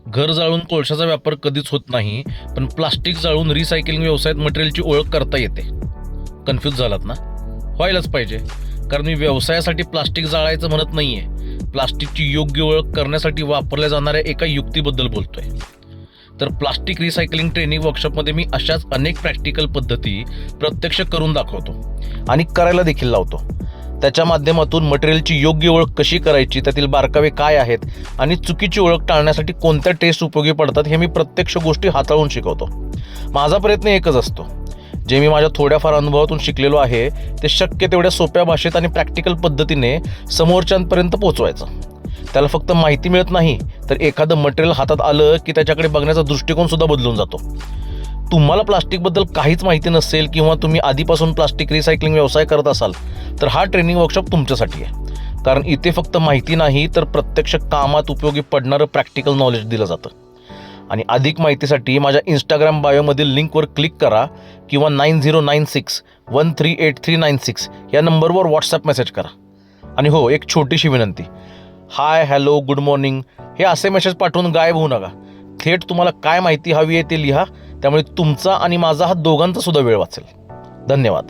घर जाळून कोळशाचा व्यापार कधीच होत नाही, पण प्लास्टिक जाळून रिसायकलिंग व्यवसायात मटेरियलची ओळख करता येते. कन्फ्यूज झालात ना? व्हायलाच पाहिजे, कारण मी व्यवसायासाठी प्लास्टिक जाळायचं म्हणत नाहीये. प्लास्टिकची योग्य ओळख करण्यासाठी वापरल्या जाणाऱ्या एका युक्तीबद्दल बोलतोय. तर प्लास्टिक रिसायकलिंग ट्रेनिंग वर्कशॉपमध्ये मी अशाच अनेक प्रॅक्टिकल पद्धती प्रत्यक्ष करून दाखवतो आणि करायला देखील लावतो. त्याच्या माध्यमातून मटेरियलची योग्य ओळख कशी करायची, त्यातील बारकावे काय आहेत आणि चुकीची ओळख टाळण्यासाठी कोणत्या टेस्ट उपयोगी पडतात हे मी प्रत्यक्ष गोष्टी हाताळून शिकवतो. माझा प्रयत्न एकच असतो, जे मी माझ्या थोड्याफार अनुभवातून शिकलेलो आहे ते शक्य तेवढ्या सोप्या भाषेत आणि प्रॅक्टिकल पद्धतीने समोरच्यांपर्यंत पोहोचवायचं. त्याला फक्त माहिती मिळत नाही, तर एखादं मटेरियल हातात आलं की त्याच्याकडे बघण्याचा दृष्टिकोनसुद्धा बदलून जातो. तुम्हाला प्लास्टिकबद्दल काहीच माहिती नसेल किंवा तुम्ही आधीपासून प्लास्टिक रिसायकलिंग व्यवसाय करत असाल तर हा ट्रेनिंग वर्कशॉप तुमच्यासाठी आहे. कारण इथे फक्त माहिती नाही, तर प्रत्यक्ष कामात उपयोगी पडणारं प्रॅक्टिकल नॉलेज दिलं जातं. आणि अधिक माहितीसाठी माझ्या इंस्टाग्राम बायोमधील लिंकवर क्लिक करा किंवा 9096138396 या नंबरवर व्हॉट्सॲप मेसेज करा. आणि हो, एक छोटीशी विनंती, हाय, हॅलो, गुड मॉर्निंग हे असे मेसेज पाठवून गायब होऊ नका. थेट तुम्हाला काय माहिती हवी आहे ते लिहा. त्यामुळे तुमचा आणि माझा हा दोघांचा सुद्धा वेळ वाचेल. धन्यवाद.